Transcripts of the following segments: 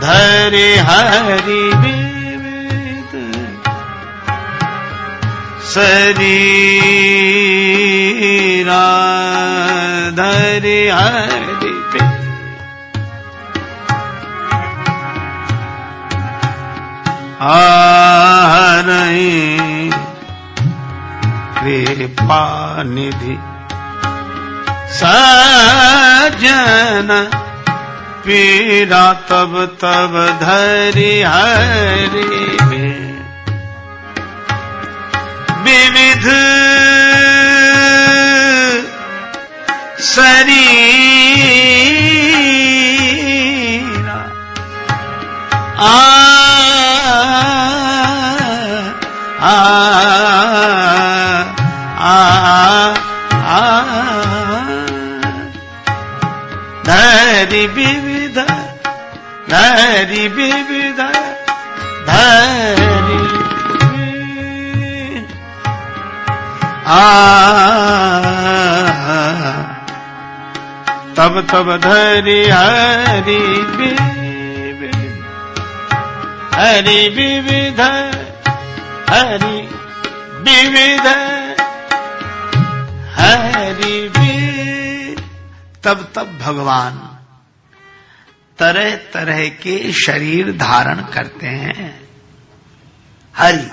धरि हरि विविध शरीरा धरि हरि आहरहि कृपा निधि सज्जन पीड़ा तब तब धरि हरि विविध शरीरा धरि विविध धरि विविध धरि तब तब धरि हरि विविध हरि विविध हरि विविध हरि विविध। तब तब भगवान तरह तरह के शरीर धारण करते हैं। हरि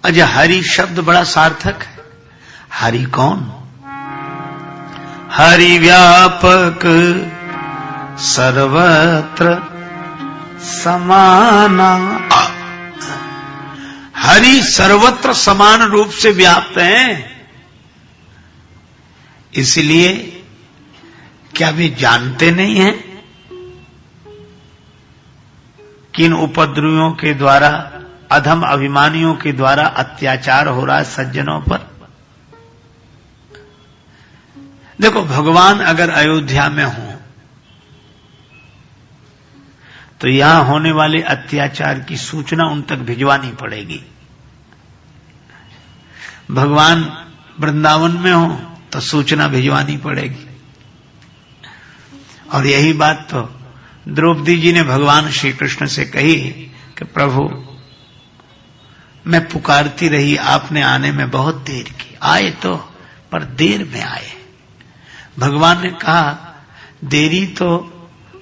अजय हरि शब्द बड़ा सार्थक है। हरि कौन? हरि व्यापक सर्वत्र समाना। हरि सर्वत्र समान रूप से व्याप्त हैं। इसलिए क्या वे जानते नहीं हैं किन उपद्रवियों के द्वारा, अधम अभिमानियों के द्वारा अत्याचार हो रहा है सज्जनों पर? देखो, भगवान अगर अयोध्या में हो तो यहां होने वाले अत्याचार की सूचना उन तक भिजवानी पड़ेगी। भगवान वृंदावन में हो तो सूचना भिजवानी पड़ेगी। और यही बात तो द्रौपदी जी ने भगवान श्री कृष्ण से कही कि प्रभु, मैं पुकारती रही, आपने आने में बहुत देर की। आए तो, पर देर में आए। भगवान ने कहा, देरी तो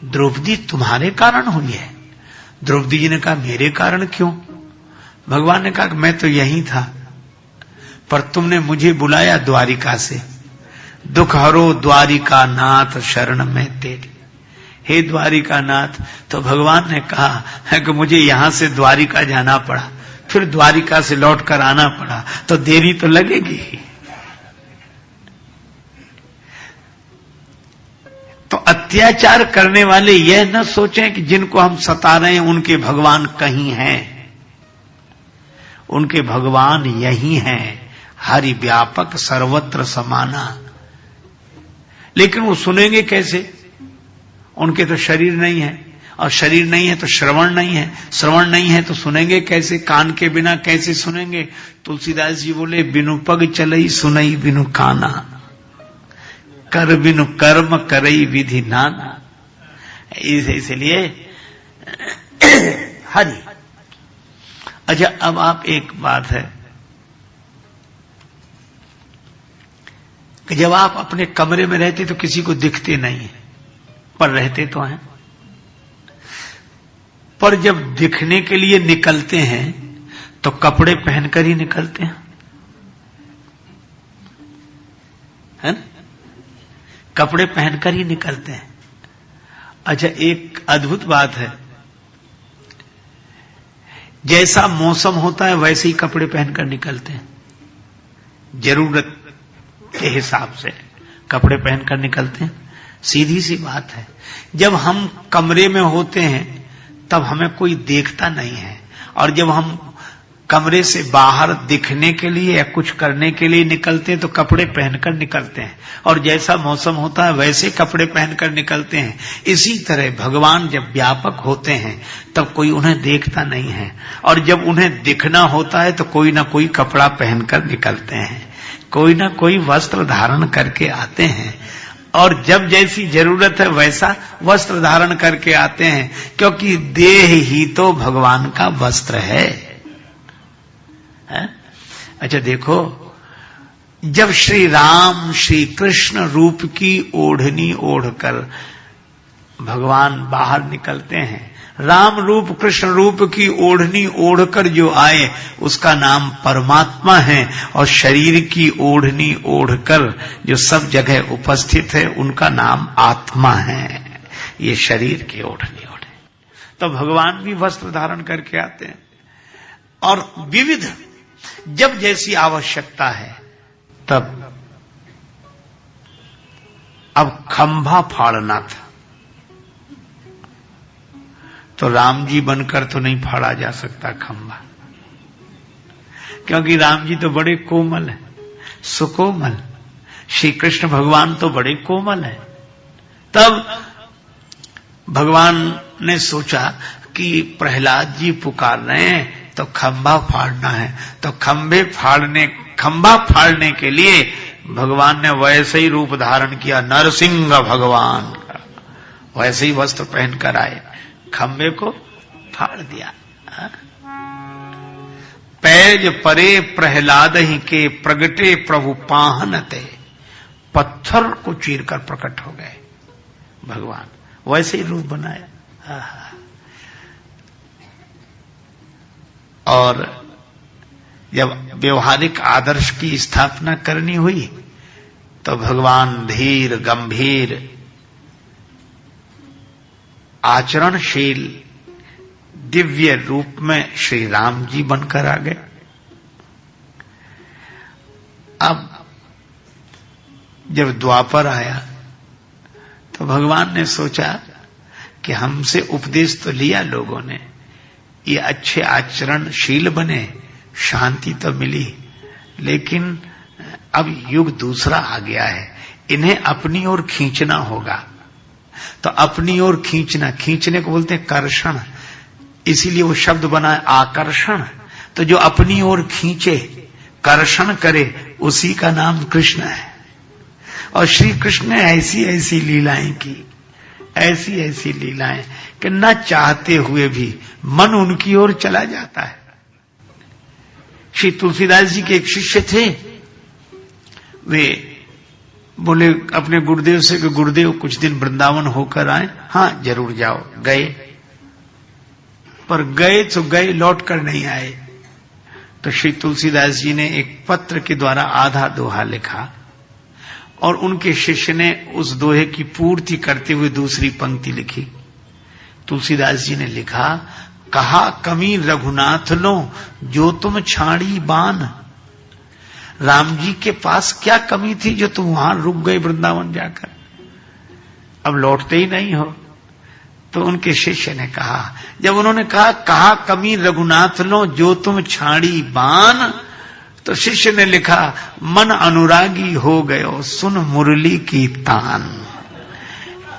द्रौपदी तुम्हारे कारण हुई है। द्रौपदी जी ने कहा, मेरे कारण क्यों? भगवान ने कहा, मैं तो यही था, पर तुमने मुझे बुलाया द्वारिका से। दुख हरो द्वारिका नाथ शरण में तेरी। हे द्वारिका नाथ। तो भगवान ने कहा है कि मुझे यहां से द्वारिका जाना पड़ा, फिर द्वारिका से लौटकर आना पड़ा, तो देरी तो लगेगी। तो अत्याचार करने वाले यह न सोचें कि जिनको हम सता रहे हैं उनके भगवान कहीं हैं। उनके भगवान यही हैं, हरि व्यापक सर्वत्र समाना। लेकिन वो सुनेंगे कैसे? उनके तो शरीर नहीं है, और शरीर नहीं है तो श्रवण नहीं है, श्रवण नहीं है तो सुनेंगे कैसे? कान के बिना कैसे सुनेंगे? तुलसीदास जी बोले, बिनु पग चलई सुनई बिनु काना, कर बिनु कर्म करई विधि नाना। इसलिए हरि। अच्छा, अब आप एक बात है कि जब आप अपने कमरे में रहते तो किसी को दिखते नहीं है, पर रहते तो हैं। पर जब दिखने के लिए निकलते हैं तो कपड़े पहनकर ही निकलते हैं, है ना? कपड़े पहनकर ही निकलते हैं। अच्छा, एक अद्भुत बात है, जैसा मौसम होता है वैसे ही कपड़े पहनकर निकलते हैं। जरूरत के हिसाब से कपड़े पहनकर निकलते हैं। सीधी सी बात है, जब हम कमरे में होते हैं तब हमें कोई देखता नहीं है, और जब हम कमरे से बाहर दिखने के लिए या कुछ करने के लिए निकलते हैं तो कपड़े पहनकर निकलते हैं, और जैसा मौसम होता है वैसे कपड़े पहनकर निकलते हैं। इसी तरह भगवान जब व्यापक होते हैं तब कोई उन्हें देखता नहीं है, और जब उन्हें दिखना होता है तो कोई ना कोई कपड़ा पहनकर निकलते हैं, कोई ना कोई वस्त्र धारण करके आते हैं। और जब जैसी जरूरत है वैसा वस्त्र धारण करके आते हैं, क्योंकि देह ही तो भगवान का वस्त्र है? अच्छा देखो, जब श्री राम श्री कृष्ण रूप की ओढ़नी ओढ़कर भगवान बाहर निकलते हैं, राम रूप कृष्ण रूप की ओढ़नी ओढ़कर जो आए उसका नाम परमात्मा है, और शरीर की ओढ़नी ओढ़कर जो सब जगह उपस्थित है उनका नाम आत्मा है। ये शरीर की ओढ़नी ओढ़े तो भगवान भी वस्त्र धारण करके आते हैं, और विविध जब जैसी आवश्यकता है तब। अब खंभा फाड़ना था तो राम जी बनकर तो नहीं फाड़ा जा सकता खंभा, क्योंकि राम जी तो बड़े कोमल है, सुकोमल। श्री कृष्ण भगवान तो बड़े कोमल है। तब भगवान ने सोचा कि प्रहलाद जी पुकार रहे हैं तो खंभा फाड़ना है, तो खंभा फाड़ने के लिए भगवान ने वैसे ही रूप धारण किया, नरसिंह भगवान का वैसे ही वस्त्र पहनकर आए, खंभे को फाड़ दिया। पैज परे प्रहलाद ही के प्रगटे प्रभु पाहनते, पत्थर को चीरकर प्रकट हो गए भगवान, वैसे ही रूप बनाया। और जब व्यवहारिक आदर्श की स्थापना करनी हुई तो भगवान धीर गंभीर आचरणशील दिव्य रूप में श्री राम जी बनकर आ गए। अब जब द्वापर आया तो भगवान ने सोचा कि हमसे उपदेश तो लिया लोगों ने, ये अच्छे आचरणशील बने, शांति तो मिली, लेकिन अब युग दूसरा आ गया है, इन्हें अपनी ओर खींचना होगा। तो अपनी ओर खींचने को बोलते हैं कर्षण, इसीलिए वो शब्द बना है आकर्षण। तो जो अपनी ओर खींचे, कर्षण करे, उसी का नाम कृष्ण है। और श्री कृष्ण ने ऐसी ऐसी लीलाएं की, ऐसी ऐसी लीलाएं कि न चाहते हुए भी मन उनकी ओर चला जाता है। श्री तुलसीदास जी के एक शिष्य थे, वे बोले अपने गुरुदेव से कि गुरुदेव कुछ दिन वृंदावन होकर आए। हाँ जरूर जाओ। गए, पर गए तो गए, लौट कर नहीं आए। तो श्री तुलसीदास जी ने एक पत्र के द्वारा आधा दोहा लिखा, और उनके शिष्य ने उस दोहे की पूर्ति करते हुए दूसरी पंक्ति लिखी। तुलसीदास जी ने लिखा, कहा कमी रघुनाथ लो जो तुम छाड़ी बान। राम जी के पास क्या कमी थी जो तुम वहां रुक गए वृंदावन जाकर, अब लौटते ही नहीं हो। तो उनके शिष्य ने कहा, जब उन्होंने कहा कमी रघुनाथ लो जो तुम छाड़ी बान, तो शिष्य ने लिखा, मन अनुरागी हो गयो सुन मुरली की तान।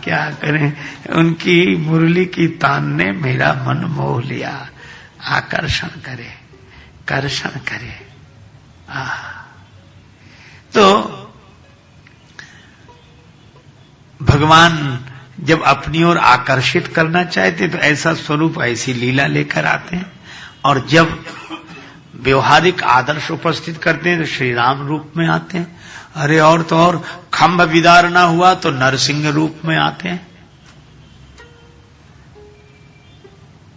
क्या करें, उनकी मुरली की तान ने मेरा मन मोह लिया। आकर्षण करे, कर्षण करे। तो भगवान जब अपनी ओर आकर्षित करना चाहते तो ऐसा स्वरूप, ऐसी लीला लेकर आते हैं, और जब व्यवहारिक आदर्श उपस्थित करते हैं तो श्री राम रूप में आते हैं। अरे और तो और, खंभ विदार ना हुआ तो नरसिंह रूप में आते हैं।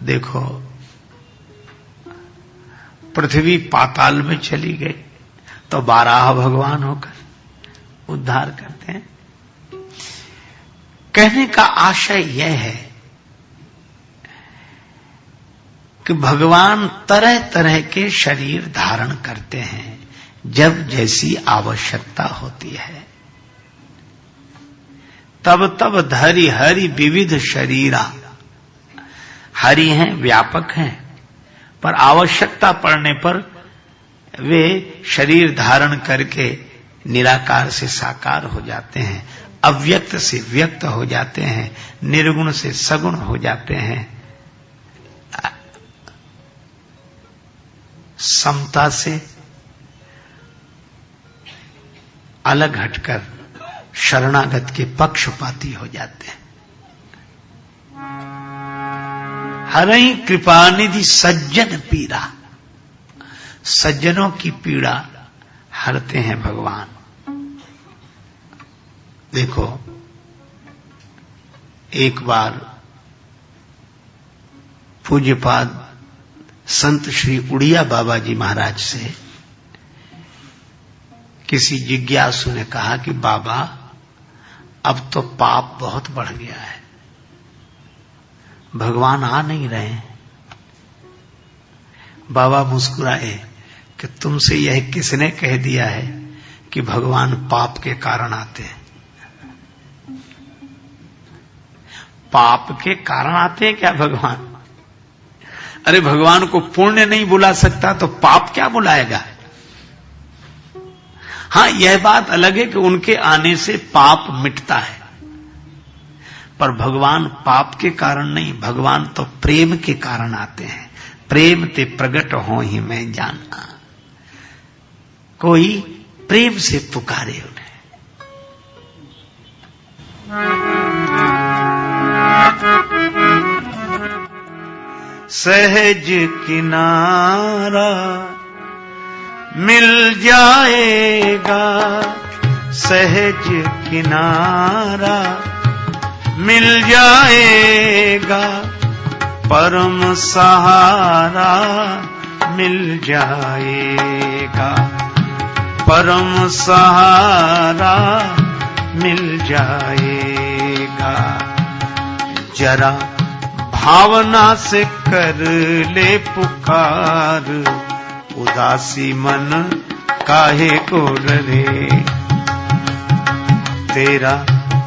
देखो, पृथ्वी पाताल में चली गई तो बाराह भगवान होकर उद्धार करते हैं। कहने का आशय यह है कि भगवान तरह तरह के शरीर धारण करते हैं जब जैसी आवश्यकता होती है। तब तब धरि हरि विविध शरीरा, हरि हैं, व्यापक हैं, पर आवश्यकता पड़ने पर वे शरीर धारण करके निराकार से साकार हो जाते हैं, अव्यक्त से व्यक्त हो जाते हैं, निर्गुण से सगुण हो जाते हैं, समता से अलग हटकर शरणागत के पक्षपाती हो जाते हैं। हरहि कृपानिधि सज्जन पीड़ा, सज्जनों की पीड़ा हरते हैं भगवान। देखो, एक बार पूज्यपाद संत श्री उड़िया बाबा जी महाराज से किसी जिज्ञासु ने कहा कि बाबा, अब तो पाप बहुत बढ़ गया है, भगवान आ नहीं रहे। बाबा मुस्कुराए कि तुमसे यह किसने कह दिया है कि भगवान पाप के कारण आते हैं? पाप के कारण आते हैं क्या भगवान? अरे भगवान को पुण्य नहीं बुला सकता तो पाप क्या बुलाएगा? हां, यह बात अलग है कि उनके आने से पाप मिटता है, पर भगवान पाप के कारण नहीं, भगवान तो प्रेम के कारण आते हैं। प्रेम ते प्रगट हो ही मैं जाना। कोई प्रेम से पुकारे उन्हें। सहज किनारा मिल जाएगा, सहज किनारा मिल जाएगा, परम सहारा मिल जाएगा, परम सहारा मिल जाएगा। जरा भावना से कर ले पुकार, उदासी मन काहे को डरे। तेरा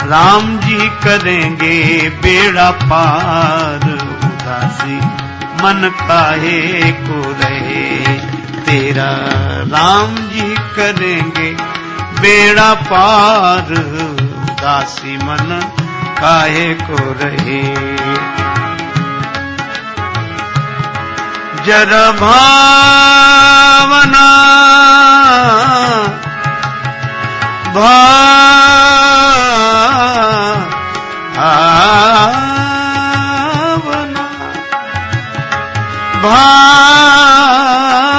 राम जी करेंगे बेड़ा पार, उदासी मन काहे को रहे। तेरा राम जी करेंगे बेड़ा पार, उदासी मन काहे को रहे। जरा भावना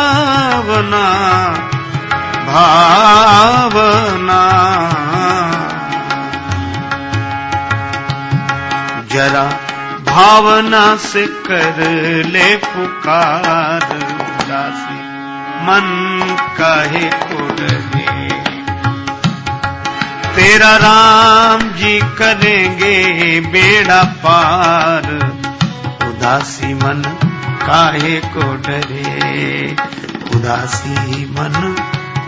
भावना भावना जरा भावना से कर ले पुकार, उदासी मन काहे को डरे। तेरा राम जी करेंगे बेड़ा पार, उदासी मन काहे को डरे। उदासी मन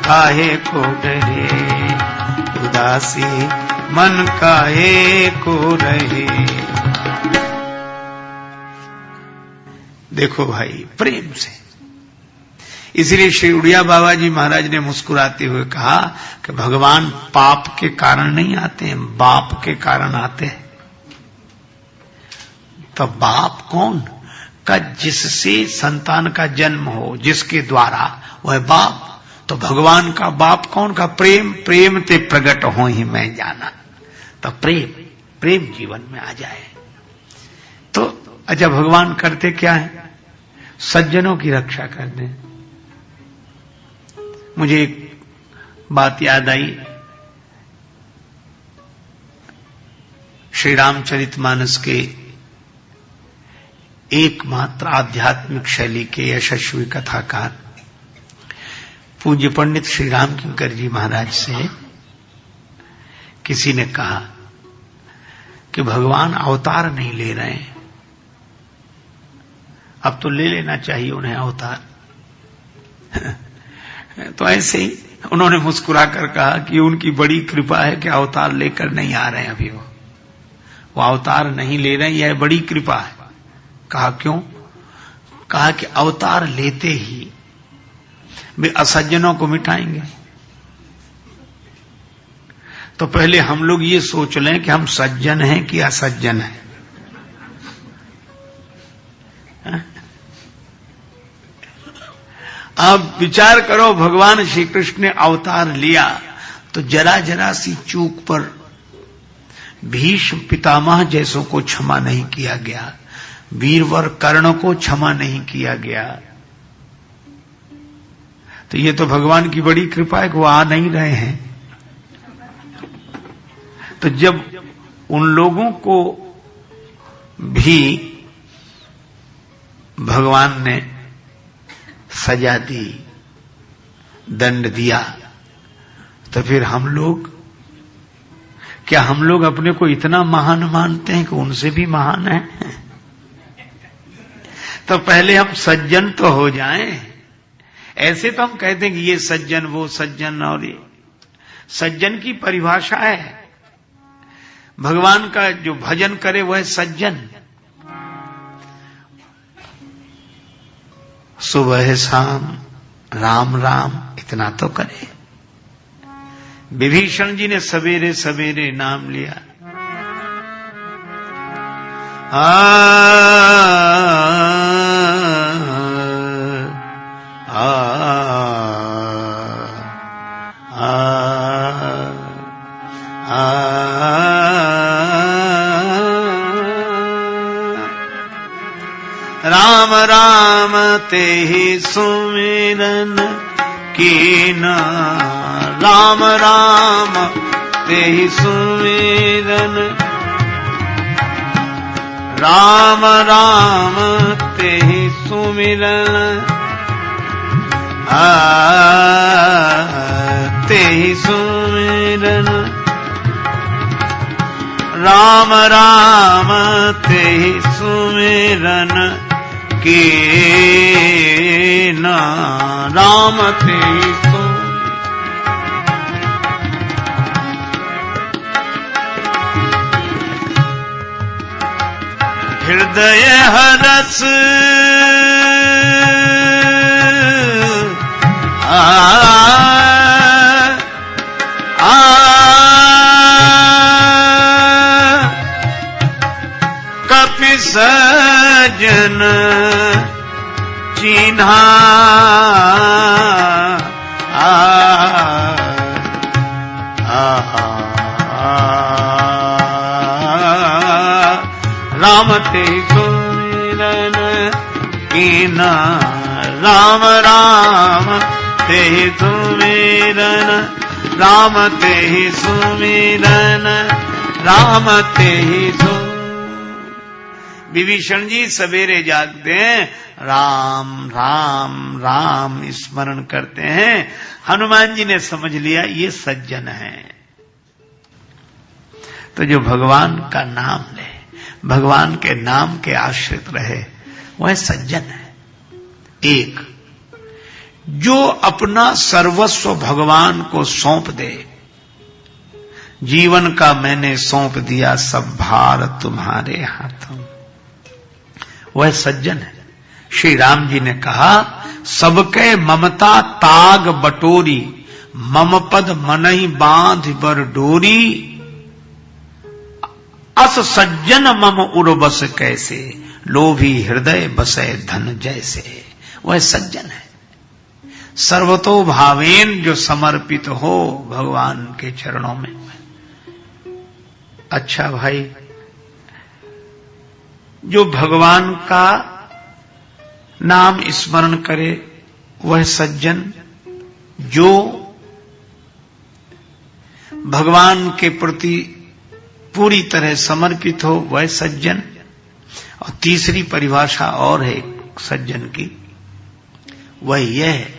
काहे को डरे, उदासी मन काहे को रहे। देखो भाई, प्रेम से। इसलिए श्री उड़िया बाबा जी महाराज ने मुस्कुराते हुए कहा कि भगवान पाप के कारण नहीं आते हैं, बाप के कारण आते हैं। तो बाप कौन? का जिससे संतान का जन्म हो, जिसके द्वारा, वह बाप। तो भगवान का बाप कौन? का प्रेम। प्रेम ते प्रगट हो ही मैं जाना। तो प्रेम जीवन में आ जाए तो अच्छा, भगवान करते क्या है? सज्जनों की रक्षा करते हैं। मुझे एक बात याद आई, श्री रामचरितमानस के एकमात्र आध्यात्मिक शैली के यशस्वी कथाकार पूज्य पंडित श्री राम किंकर जी महाराज से किसी ने कहा कि भगवान अवतार नहीं ले रहे हैं, अब तो ले लेना चाहिए उन्हें अवतार। तो ऐसे ही उन्होंने मुस्कुरा कर कहा कि उनकी बड़ी कृपा है कि अवतार लेकर नहीं आ रहे हैं। अभी वो अवतार नहीं ले रहे हैं, यह बड़ी कृपा है। कहा क्यों? कहा कि अवतार लेते ही वे असज्जनों को मिटाएंगे। तो पहले हम लोग ये सोच लें कि हम सज्जन हैं कि असज्जन हैं। आप विचार करो, भगवान श्री कृष्ण ने अवतार लिया तो जरा जरा सी चूक पर भीष्म पितामह जैसों को क्षमा नहीं किया गया, वीरवर कर्ण को क्षमा नहीं किया गया। तो ये तो भगवान की बड़ी कृपा है कि वो आ नहीं रहे हैं। तो जब उन लोगों को भी भगवान ने सजा दी, दंड दिया, तो फिर हम लोग अपने को इतना महान मानते हैं कि उनसे भी महान है? तो पहले हम सज्जन तो हो जाएं। ऐसे तो हम कहते हैं कि ये सज्जन, वो सज्जन, और ये सज्जन की परिभाषा है। भगवान का जो भजन करे वह सज्जन। सुबह शाम राम राम इतना तो करे। विभीषण जी ने सवेरे सवेरे नाम लिया। राम राम तेहि सुमिरन कीना, राम राम तेहि सुमिरन, राम राम तेहि सुमिरन, तेहि सुमिरन, राम राम तेहि सुमिरन कीना, राम तेहि हृदय हरस कपि सजन चिन्हा, राम तेहि सुमिरन कीना, राम राम तेहि सुमिरन, राम तेहि सुमिरन, राम तेहि सुमिरन। विभीषण जी सवेरे जागते हैं, राम राम राम स्मरण करते हैं। हनुमान जी ने समझ लिया ये सज्जन है। तो जो भगवान का नाम ले, भगवान के नाम के आश्रित रहे, वह सज्जन है। एक जो अपना सर्वस्व भगवान को सौंप दे, जीवन का मैंने सौंप दिया सब भार तुम्हारे हाथों, वह सज्जन है। श्री राम जी ने कहा, सबके ममता ताग बटोरी, मम पद मनहि बांध बर डोरी, अस सज्जन मम उर्वस कैसे, लोभी हृदय बसे धन जैसे। वह सज्जन है, सर्वतो भावेन जो समर्पित हो भगवान के चरणों में। अच्छा भाई, जो भगवान का नाम स्मरण करे वह सज्जन, जो भगवान के प्रति पूरी तरह समर्पित हो वह सज्जन। और तीसरी परिभाषा और है सज्जन की, वह यह है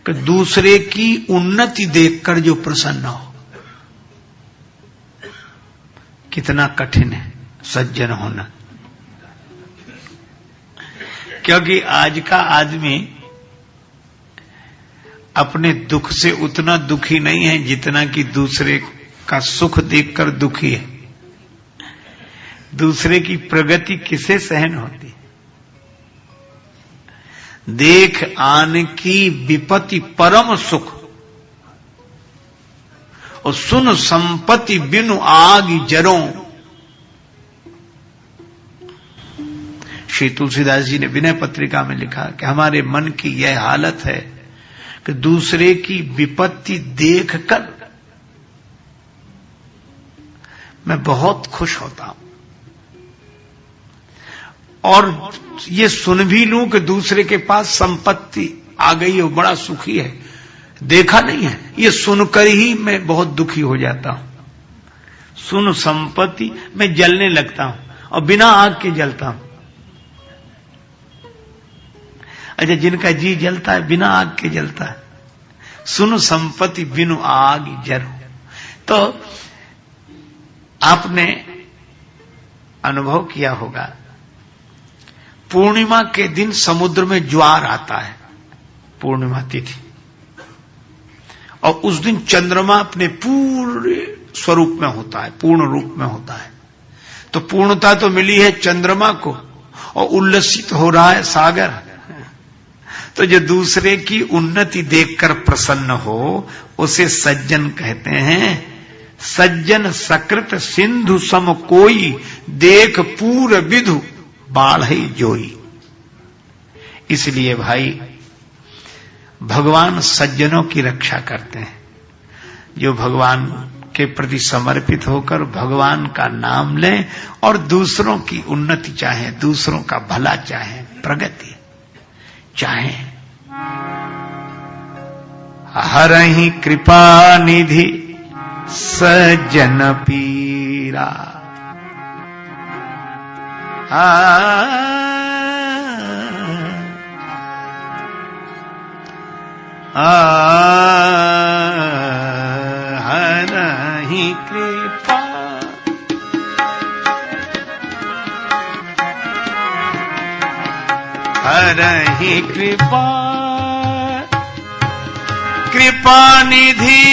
कि दूसरे की उन्नति देखकर जो प्रसन्न हो। कितना कठिन है सज्जन होना, क्योंकि आज का आदमी अपने दुख से उतना दुखी नहीं है जितना कि दूसरे का सुख देखकर दुखी है। दूसरे की प्रगति किसे सहन होती है? देख आन की विपत्ति परम सुख, और सुन संपत्ति बिनु आग जरों। श्री तुलसीदास जी ने विनय पत्रिका में लिखा कि हमारे मन की यह हालत है कि दूसरे की विपत्ति देखकर मैं बहुत खुश होता हूं। और ये सुन भी लूं कि दूसरे के पास संपत्ति आ गई है, वो बड़ा सुखी है, देखा नहीं है, ये सुनकर ही मैं बहुत दुखी हो जाता हूं। सुन संपत्ति मैं जलने लगता हूं और बिना आग के जलता हूं। अच्छा, जिनका जी जलता है बिना आग के जलता है। सुन संपत्ति बिनु आग जरो। तो आपने अनुभव किया होगा, पूर्णिमा के दिन समुद्र में ज्वार आता है, पूर्णिमा तिथि, और उस दिन चंद्रमा अपने पूरे स्वरूप में होता है, पूर्ण रूप में होता है। तो पूर्णता तो मिली है चंद्रमा को और उल्लसित हो रहा है सागर। तो जो दूसरे की उन्नति देखकर प्रसन्न हो उसे सज्जन कहते हैं। सज्जन सकृत सिंधु सम कोई, देख पूर विधु बाढ़ जोई। इसलिए भाई भगवान सज्जनों की रक्षा करते हैं, जो भगवान के प्रति समर्पित होकर भगवान का नाम लें और दूसरों की उन्नति चाहें, दूसरों का भला चाहें, प्रगति चाहें। हरहि कृपा निधि सज्जन पीरा। हरहि कृपा हरहि कृपा कृपा निधि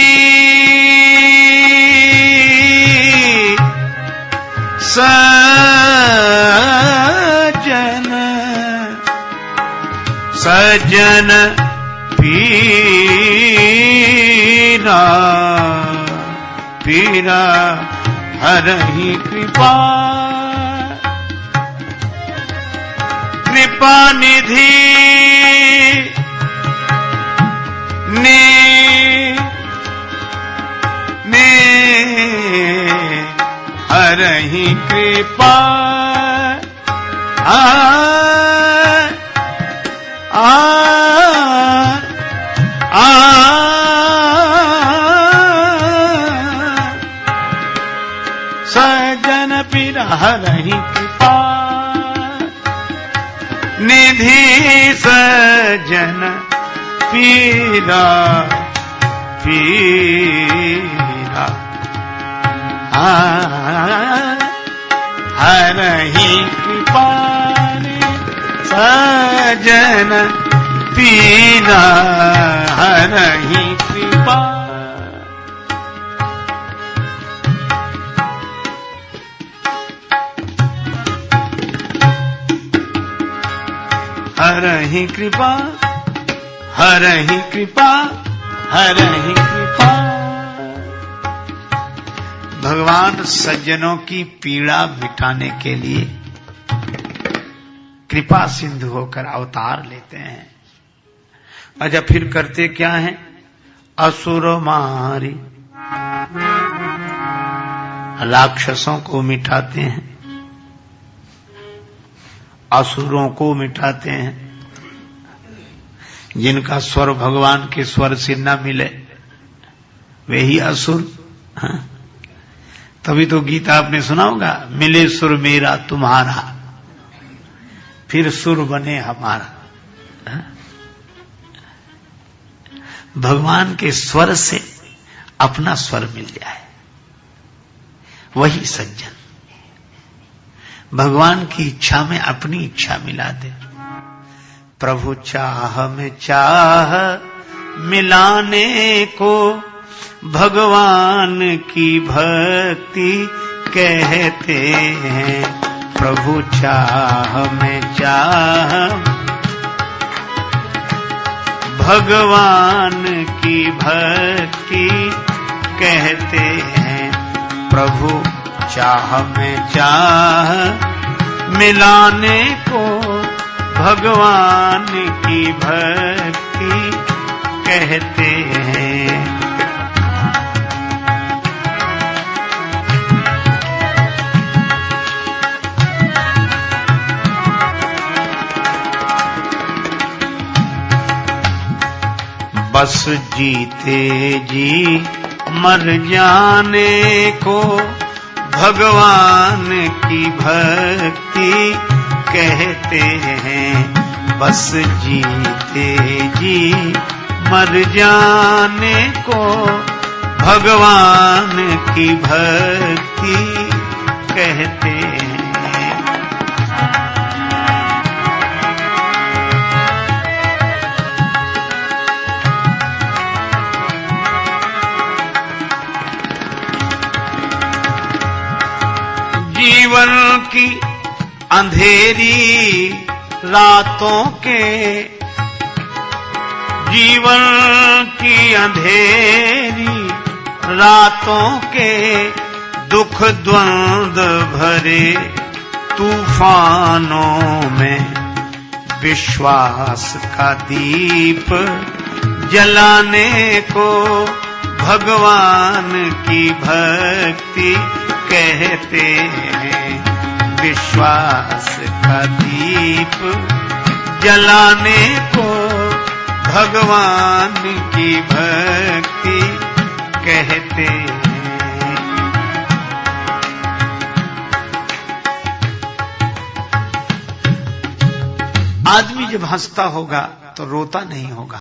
सज्जन सज्जन पीरा पीरा। हरहि कृपा कृपा निधि ने हरहि कृपा सज्जन पीरा। हरहि कृपा निधि सज्जन पीरा पीरा। हरहि कृपा सज्जन पीरा। हरहि कृपा हरहि कृपा हरहि कृपा हरहि कृपा। भगवान सज्जनों की पीड़ा मिटाने के लिए कृपा सिंधु होकर अवतार लेते हैं। अच्छा, फिर करते क्या हैं? असुर मारी, राक्षसों को मिटाते हैं, असुरों को मिटाते हैं। जिनका स्वर भगवान के स्वर से न मिले वे ही असुर। हाँ? तभी तो गीता आपने सुना होगा, मिले सुर मेरा तुम्हारा फिर सुर बने हमारा। हाँ? भगवान के स्वर से अपना स्वर मिल जाए वही सज्जन। भगवान की इच्छा में अपनी इच्छा मिला दे। प्रभु चाह में चाह मिलाने को भगवान की भक्ति कहते हैं। प्रभु चाह में चाह भगवान की भक्ति कहते हैं। प्रभु चाह में चाह मिलाने को भगवान की भक्ति कहते हैं। बस जीते जी मर जाने को भगवान की भक्ति कहते हैं। बस जीते जी मर जाने को भगवान की भक्ति कहते हैं। जीवन की अंधेरी रातों के, जीवन की अंधेरी रातों के दुख द्वंद भरे तूफानों में विश्वास का दीप जलाने को भगवान की भक्ति कहते हैं। विश्वास का दीप जलाने को भगवान की भक्ति कहते हैं। आदमी जब हंसता होगा तो रोता नहीं होगा।